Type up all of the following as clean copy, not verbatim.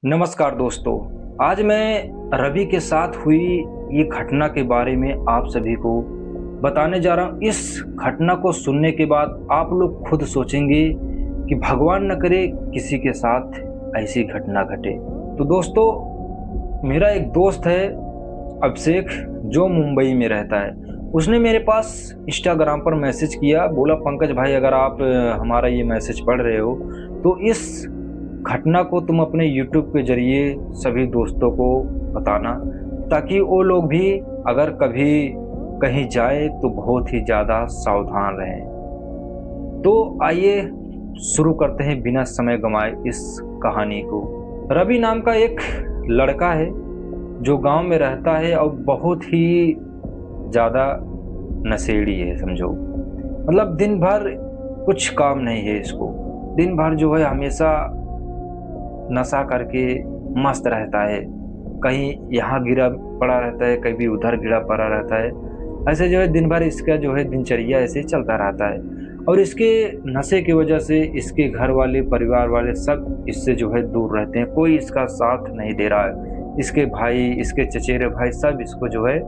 नमस्कार दोस्तों। आज मैं रवि के साथ हुई ये घटना के बारे में आप सभी को बताने जा रहा हूँ। इस घटना को सुनने के बाद आप लोग खुद सोचेंगे कि भगवान न करे किसी के साथ ऐसी घटना घटे। तो दोस्तों, मेरा एक दोस्त है अभिषेक, जो मुंबई में रहता है। उसने मेरे पास इंस्टाग्राम पर मैसेज किया, बोला पंकज भाई, अगर आप हमारा ये मैसेज पढ़ रहे हो तो इस घटना को तुम अपने यूट्यूब के जरिए सभी दोस्तों को बताना, ताकि वो लोग भी अगर कभी कहीं जाए तो बहुत ही ज़्यादा सावधान रहें। तो आइए शुरू करते हैं बिना समय गंवाए इस कहानी को। रवि नाम का एक लड़का है जो गांव में रहता है और बहुत ही ज़्यादा नशेड़ी है, समझो। मतलब दिन भर कुछ काम नहीं है इसको। दिन भर जो है हमेशा नशा करके मस्त रहता है। कहीं यहाँ गिरा पड़ा रहता है, कभी उधर गिरा पड़ा रहता है। ऐसे जो है दिन भर इसका जो है दिनचर्या ऐसे चलता रहता है। और इसके नशे की वजह से इसके घर वाले, परिवार वाले सब इससे जो है दूर रहते हैं। कोई इसका साथ नहीं दे रहा है। इसके भाई, इसके चचेरे भाई सब इसको जो है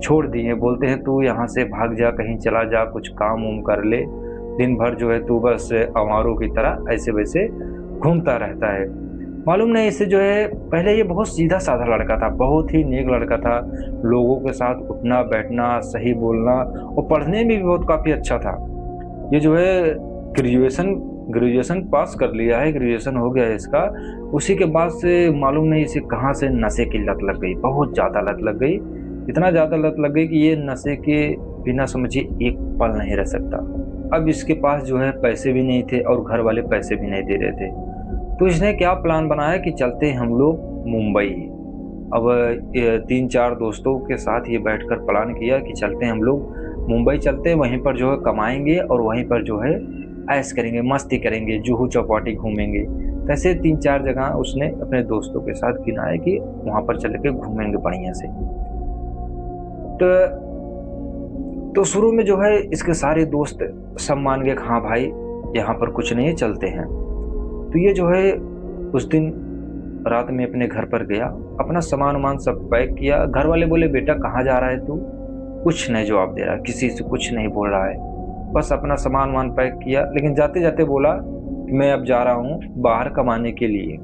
छोड़ दिए। बोलते हैं तू यहाँ से भाग जा, कहीं चला जा, कुछ काम उम कर ले। दिन भर जो है तू बस आवारों की तरह ऐसे वैसे घूमता रहता है। मालूम नहीं इसे जो है, पहले ये बहुत सीधा साधा लड़का था, बहुत ही नेक लड़का था। लोगों के साथ उठना बैठना, सही बोलना, और पढ़ने में भी बहुत काफ़ी अच्छा था। ये जो है ग्रेजुएशन पास कर लिया है, ग्रेजुएशन हो गया है इसका। उसी के बाद से मालूम नहीं इसे कहाँ से नशे की लत लग गई, बहुत ज़्यादा लत लग गई। इतना ज़्यादा लत लग गई कि ये नशे के बिना समझिए एक पल नहीं रह सकता। अब इसके पास जो है पैसे भी नहीं थे और घर वाले पैसे भी नहीं दे रहे थे। तो इसने क्या प्लान बनाया कि चलते हैं हम लोग मुंबई। अब 3-4 दोस्तों के साथ ये बैठकर प्लान किया कि चलते हैं हम लोग मुंबई, चलते हैं वहीं पर जो है कमाएंगे और वहीं पर जो है ऐश करेंगे, मस्ती करेंगे, जुहू चौपाटी घूमेंगे। तो ऐसे 3-4 जगह उसने अपने दोस्तों के साथ गिनाया कि वहाँ पर चल के घूमेंगे बढ़िया से। तो शुरू में जो है इसके सारे दोस्त सब मान गए, हाँ भाई यहाँ पर कुछ नहीं है, चलते हैं। तो ये जो है उस दिन रात में अपने घर पर गया, अपना सामान वामान सब पैक किया। घर वाले बोले बेटा कहाँ जा रहा है तू? कुछ नहीं जवाब दे रहा, किसी से कुछ नहीं बोल रहा है, बस अपना सामान वामान पैक किया। लेकिन जाते जाते बोला कि मैं अब जा रहा हूँ बाहर कमाने के लिए।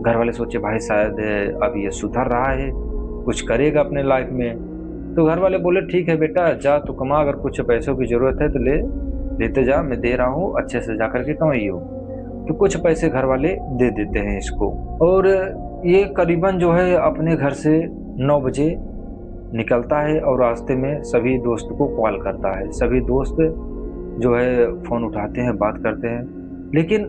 घर वाले सोचे भाई शायद अब ये सुधर रहा है, कुछ करेगा अपने लाइफ में। तो घर वाले बोले ठीक है बेटा जा तू कमा, अगर कुछ पैसों की ज़रूरत है तो लेते जा, मैं दे रहा हूँ, अच्छे से जा करके कमाइयो। तो कुछ पैसे घर वाले दे देते हैं इसको। और ये करीबन जो है अपने घर से 9 बजे निकलता है और रास्ते में सभी दोस्त को कॉल करता है। सभी दोस्त जो है फ़ोन उठाते हैं, बात करते हैं। लेकिन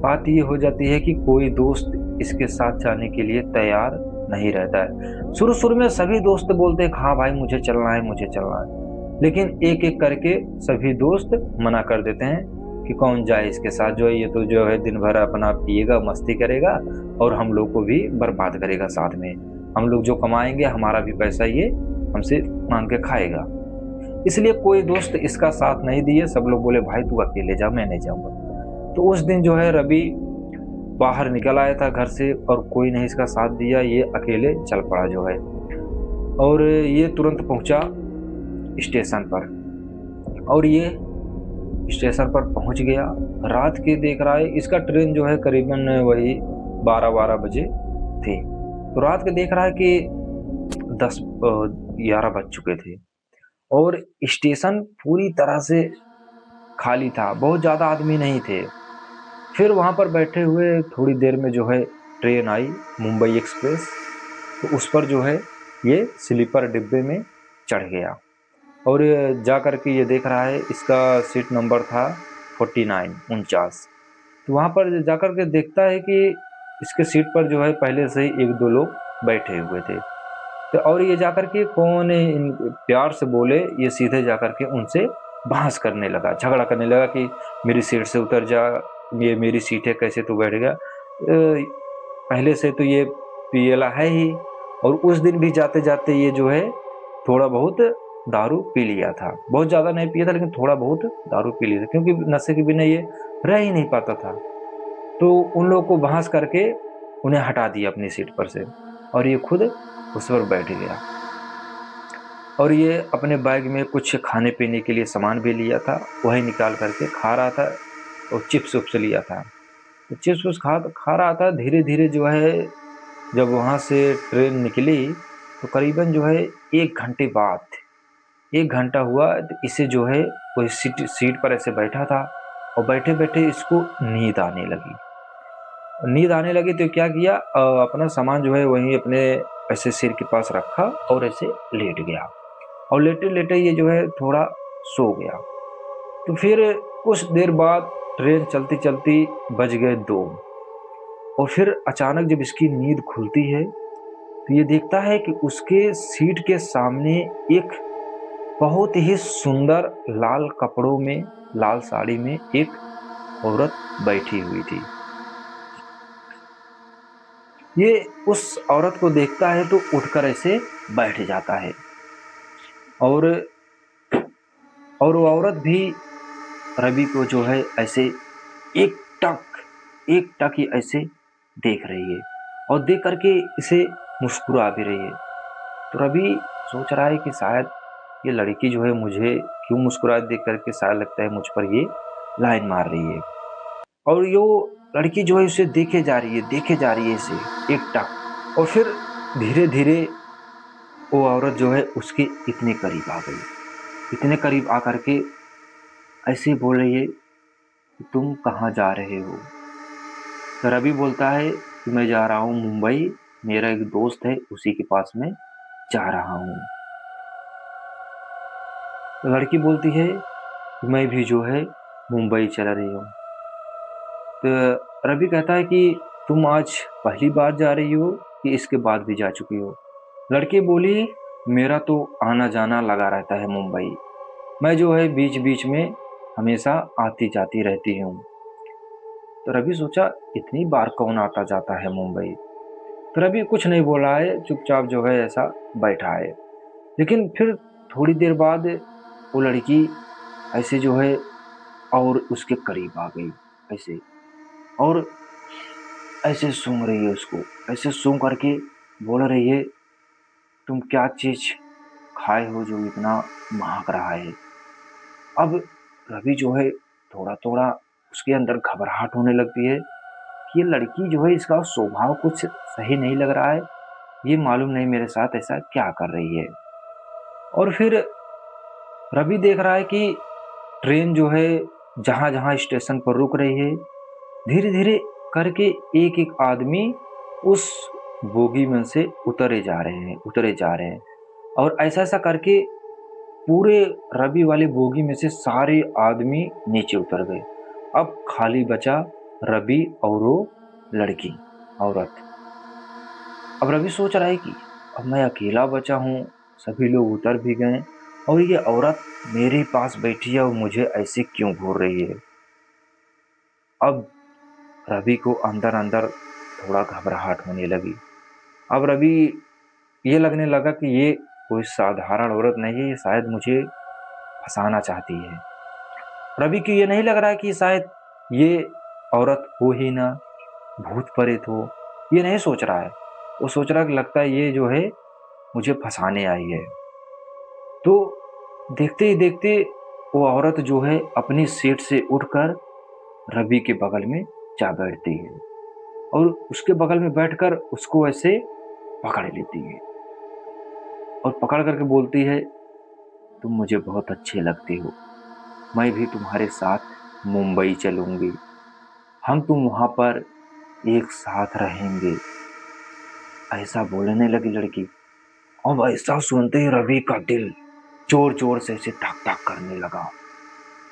बात ये हो जाती है कि कोई दोस्त इसके साथ जाने के लिए तैयार नहीं रहता है। शुरू में सभी दोस्त बोलते हैं हाँ भाई मुझे चलना है, मुझे चलना है। लेकिन एक एक करके सभी दोस्त मना कर देते हैं कि कौन जाए इसके साथ, जो है ये तो जो है दिन भर अपना पिएगा, मस्ती करेगा और हम लोग को भी बर्बाद करेगा साथ में। हम लोग जो कमाएंगे हमारा भी पैसा ये हमसे मांग के खाएगा। इसलिए कोई दोस्त इसका साथ नहीं दिए। सब लोग बोले भाई तू अकेले जा, मैं नहीं जाऊंगा। तो उस दिन जो है रवि बाहर निकल आया था घर से और कोई नहीं इसका साथ दिया, ये अकेले चल पड़ा जो है। और ये तुरंत पहुंचा स्टेशन पर और ये स्टेशन पर पहुंच गया। रात के देख रहा है, इसका ट्रेन जो है करीबन वही 12 बजे थी। तो रात के देख रहा है कि 10-11 बज चुके थे और स्टेशन पूरी तरह से खाली था, बहुत ज़्यादा आदमी नहीं थे। फिर वहाँ पर बैठे हुए थोड़ी देर में जो है ट्रेन आई, मुंबई एक्सप्रेस। तो उस पर जो है ये स्लीपर डिब्बे में चढ़ गया और जा कर के ये देख रहा है इसका सीट नंबर था 49। तो वहाँ पर जा कर के देखता है कि इसके सीट पर जो है पहले से ही 1-2 लोग बैठे हुए थे। तो और ये जा कर के कौन इन प्यार से बोले, ये सीधे जा कर के उनसे बहस करने लगा, झगड़ा करने लगा कि मेरी सीट से उतर जा, ये मेरी सीट है, कैसे तू बैठ गया? पहले से तो ये पियला है ही, और उस दिन भी जाते जाते ये जो है थोड़ा बहुत दारू पी लिया था। बहुत ज़्यादा नहीं पिया था लेकिन थोड़ा बहुत दारू पी लिया था, क्योंकि नशे के बिना ये रह ही नहीं पाता था। तो उन लोगों को बहस करके उन्हें हटा दिया अपनी सीट पर से और ये खुद उस पर बैठ गया। और ये अपने बैग में कुछ खाने पीने के लिए सामान भी लिया था, वही निकाल करके खा रहा था और चिप्स उप्स लिया था। तो चिप्स उप्स खा रहा था। धीरे धीरे जो है जब वहाँ से ट्रेन निकली तो करीबन जो है 1 घंटे बाद, 1 घंटा हुआ तो इसे जो है कोई सीट पर ऐसे बैठा था और बैठे बैठे इसको नींद आने लगी। नींद आने लगी तो क्या किया, अपना सामान जो है वहीं अपने ऐसे सिर के पास रखा और ऐसे लेट गया और लेटे लेटे ये जो है थोड़ा सो गया। तो फिर कुछ देर बाद ट्रेन चलती चलती बज गए 2 और फिर अचानक जब इसकी नींद खुलती है तो ये देखता है कि उसके सीट के सामने एक बहुत ही सुंदर लाल कपड़ों में, लाल साड़ी में एक औरत बैठी हुई थी। ये उस औरत को देखता है तो उठकर ऐसे बैठ जाता है और वो औरत भी रवि को जो है ऐसे एक टक ही ऐसे देख रही है और देख करके इसे मुस्कुरा भी रही है। तो रवि सोच रहा है कि शायद ये लड़की जो है मुझे क्यों मुस्कुरा देख करके, शायद लगता है मुझ पर ये लाइन मार रही है। और यो लड़की जो है उसे देखे जा रही है इसे एक टक। और फिर धीरे धीरे वो औरत जो है उसके इतने करीब आ गई, इतने करीब आ करके ऐसे बोल रही है कि तुम कहाँ जा रहे हो। तो रवि बोलता है कि मैं जा रहा हूँ मुंबई, मेरा एक दोस्त है उसी के पास में जा रहा हूँ। तो लड़की बोलती है कि मैं भी जो है मुंबई चला रही हूँ। तो रवि कहता है कि तुम आज पहली बार जा रही हो कि इसके बाद भी जा चुकी हो। लड़की बोली मेरा तो आना जाना लगा रहता है मुंबई, मैं जो है बीच बीच में हमेशा आती जाती रहती हूँ। तो रवि सोचा इतनी बार कौन आता जाता है मुंबई। तो रवि कुछ नहीं बोला है, चुपचाप जो है ऐसा बैठा है। लेकिन फिर थोड़ी देर बाद वो लड़की ऐसे जो है और उसके करीब आ गई ऐसे, और ऐसे सूंघ रही है उसको, ऐसे सूंघ करके बोल रही है तुम क्या चीज खाए हो जो इतना महक रहा है। अब रवि जो है थोड़ा थोड़ा उसके अंदर घबराहट होने लगती है कि ये लड़की जो है इसका स्वभाव कुछ सही नहीं लग रहा है, ये मालूम नहीं मेरे साथ ऐसा क्या कर रही है। और फिर रवि देख रहा है कि ट्रेन जो है जहाँ जहाँ स्टेशन पर रुक रही है, धीरे धीरे करके एक एक आदमी उस बोगी में से उतरे जा रहे हैं और ऐसा ऐसा करके पूरे रवि वाले बोगी में से सारे आदमी नीचे उतर गए। अब खाली बचा रवि और वो लड़की, औरत। अब रवि सोच रहा है कि अब मैं अकेला बचा हूँ, सभी लोग उतर भी गए और ये औरत मेरे पास बैठी है और मुझे ऐसे क्यों घूर रही है। अब रवि को अंदर अंदर थोड़ा घबराहट होने लगी। अब रवि ये लगने लगा कि ये कोई साधारण औरत नहीं है, ये शायद मुझे फंसाना चाहती है। रवि को ये नहीं लग रहा है कि शायद ये औरत हो ही ना, भूत प्रेत हो, ये नहीं सोच रहा है। वो सोच रहा है कि लगता है ये जो है मुझे फंसाने आई है। तो देखते ही देखते वो औरत जो है अपनी सीट से उठकर रवि के बगल में जा बैठती है और उसके बगल में बैठकर उसको ऐसे पकड़ लेती है और पकड़ करके बोलती है तुम मुझे बहुत अच्छे लगते हो, मैं भी तुम्हारे साथ मुंबई चलूंगी, हम तुम वहां पर एक साथ रहेंगे, ऐसा बोलने लगी लड़की। अब ऐसा सुनते ही रवि का दिल जोर जोर से ऐसे धक धक करने लगा,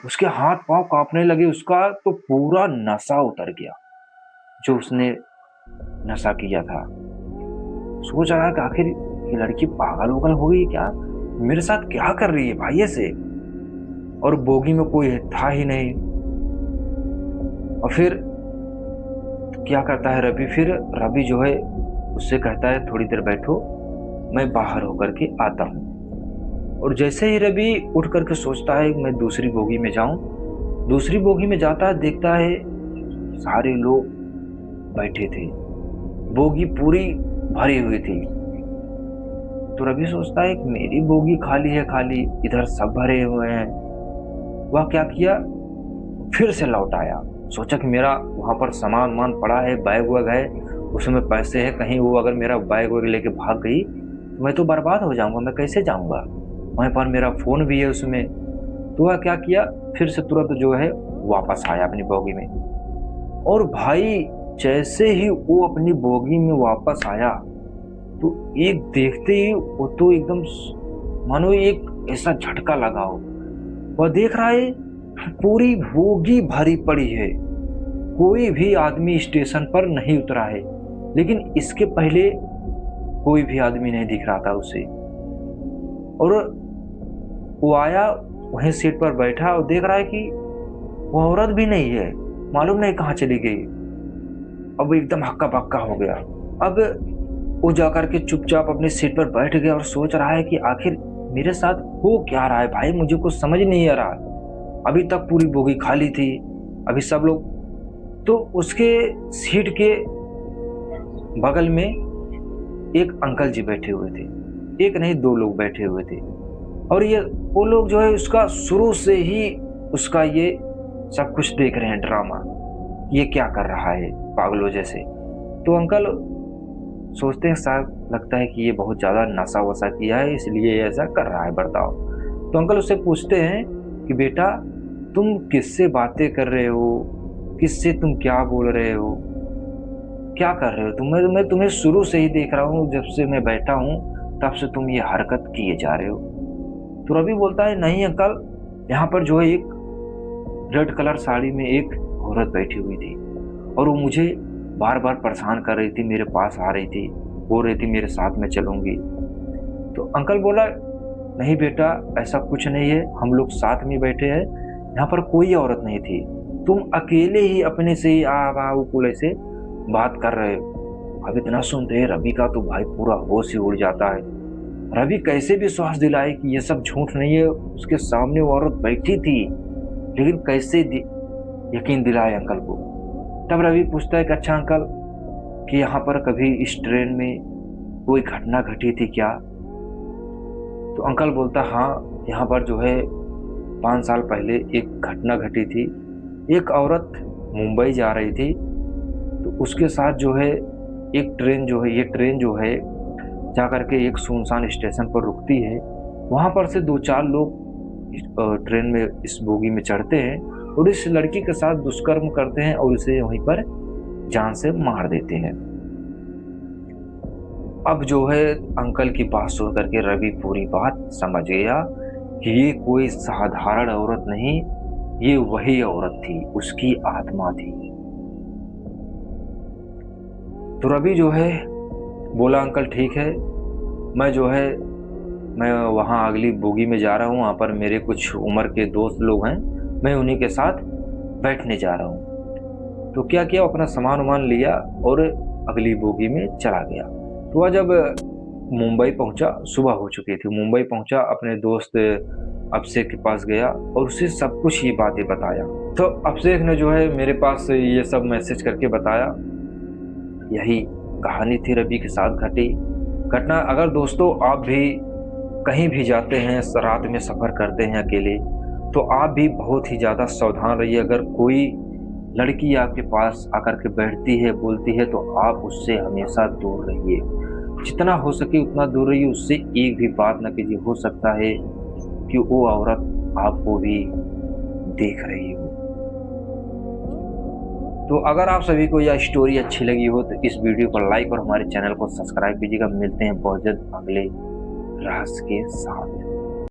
उसके हाथ पांव कांपने लगे, उसका तो पूरा नशा उतर गया जो उसने नशा किया था। सोच रहा कि आखिर ये लड़की पागल वगल हो गई क्या, मेरे साथ क्या कर रही है भाई ऐसे। और बोगी में कोई था ही नहीं। और फिर क्या करता है रवि, फिर रवि जो है उससे कहता है थोड़ी देर बैठो, मैं बाहर होकर के आता हूँ। और जैसे ही रवि उठ करके सोचता है मैं दूसरी बोगी में जाऊं, दूसरी बोगी में जाता है, देखता है सारे लोग बैठे थे बोगी पूरी भरी हुई थी। तो रवि सोचता है कि मेरी बोगी खाली है, खाली इधर सब भरे हुए हैं। वह क्या किया, फिर से लौट आया। सोचा कि मेरा वहां पर सामान वामान पड़ा है, बैग वैग है, उसमें पैसे है, कहीं वो अगर मेरा बैग वैग लेके भाग गई तो मैं तो बर्बाद हो जाऊंगा, मैं कैसे जाऊंगा। वहीं पर मेरा फोन भी है उसमें। तो वह क्या किया, फिर से तुरंत जो है वापस आया अपनी बोगी में। और भाई जैसे ही वो अपनी बोगी में वापस आया तो एक देखते ही वो तो एकदम मानो एक ऐसा झटका लगा हो। वह देख रहा है पूरी बोगी भरी पड़ी है, कोई भी आदमी स्टेशन पर नहीं उतरा है। लेकिन इसके पहले कोई भी आदमी नहीं दिख रहा था उसे। और वो आया, वहीं सीट पर बैठा और देख रहा है कि वो औरत भी नहीं है, मालूम नहीं कहाँ चली गई। अब एकदम हक्का बक्का हो गया। अब वो जाकर के चुपचाप अपनी सीट पर बैठ गया और सोच रहा है कि आखिर मेरे साथ हो क्या रहा है भाई, मुझे कुछ समझ नहीं आ रहा। अभी तक पूरी बोगी खाली थी, अभी सब लोग। तो उसके सीट के बगल में एक अंकल जी बैठे हुए थे, एक नहीं दो लोग बैठे हुए थे। और ये वो लोग जो है उसका शुरू से ही उसका ये सब कुछ देख रहे हैं ड्रामा, ये क्या कर रहा है पागलों जैसे। तो अंकल सोचते हैं, शायद लगता है कि ये बहुत ज़्यादा नशा वशा किया है इसलिए ऐसा कर रहा है बर्ताव। तो अंकल उससे पूछते हैं कि बेटा तुम किससे बातें कर रहे हो, किससे तुम क्या बोल रहे हो, क्या कर रहे हो। मैं तुम्हें शुरू से ही देख रहा हूँ, जब से मैं बैठा हूँ तब से तुम ये हरकत किए जा रहे हो। तो रवि बोलता है नहीं अंकल, यहाँ पर जो है एक रेड कलर साड़ी में एक औरत बैठी हुई थी और वो मुझे बार बार परेशान कर रही थी, मेरे पास आ रही थी, बोल रही थी मेरे साथ में चलूंगी। तो अंकल बोला नहीं बेटा ऐसा कुछ नहीं है, हम लोग साथ में बैठे हैं, यहाँ पर कोई औरत नहीं थी, तुम अकेले ही अपने से ही आ ऐसे बात कर रहे हो। अब इतना सुनते हैं रवि का तो भाई पूरा होश ही उड़ जाता है। रवि कैसे भी विश्वास दिलाए कि ये सब झूठ नहीं है, उसके सामने वो औरत बैठी थी, लेकिन कैसे यकीन दिलाए अंकल को। तब रवि पूछता है कि अच्छा अंकल कि यहाँ पर कभी इस ट्रेन में कोई घटना घटी थी क्या। तो अंकल बोलता हाँ, यहाँ पर जो है 5 साल पहले एक घटना घटी थी। एक औरत मुंबई जा रही थी, तो उसके साथ जो है एक ट्रेन जो है, ये ट्रेन जो है जा करके एक सुनसान स्टेशन पर रुकती है। वहाँ पर से 2-4 लोग ट्रेन में इस बोगी में चढ़ते हैं और इस लड़की के साथ दुष्कर्म करते हैं और उसे वहीं पर जान से मार देते हैं। अब जो है अंकल की बात सुन करके रवि पूरी बात समझ गया कि ये कोई साधारण औरत नहीं, ये वही औरत थी, उसकी आत्मा थी। तो रवि जो है बोला अंकल ठीक है, मैं वहाँ अगली बोगी में जा रहा हूँ, वहाँ पर मेरे कुछ उम्र के दोस्त लोग हैं, मैं उन्हीं के साथ बैठने जा रहा हूँ। तो क्या किया, अपना सामान वामान लिया और अगली बोगी में चला गया। तो वह जब मुंबई पहुँचा, सुबह हो चुकी थी, मुंबई पहुँचा, अपने दोस्त अभिषेक के पास गया और उसे सब कुछ ये बातें बताया। तो अभिषेक ने जो है मेरे पास ये सब मैसेज करके बताया। यही कहानी थी रवि के साथ घटी घटना। अगर दोस्तों आप भी कहीं भी जाते हैं, रात में सफ़र करते हैं अकेले, तो आप भी बहुत ही ज़्यादा सावधान रहिए। अगर कोई लड़की आपके पास आकर के बैठती है, बोलती है, तो आप उससे हमेशा दूर रहिए, जितना हो सके उतना दूर रहिए, उससे एक भी बात न कीजिए। हो सकता है कि वो औरत आपको भी देख रही हो। तो अगर आप सभी को यह स्टोरी अच्छी लगी हो तो इस वीडियो को लाइक और हमारे चैनल को सब्सक्राइब कीजिएगा। मिलते हैं बहुत जल्द अगले रहस्य के साथ।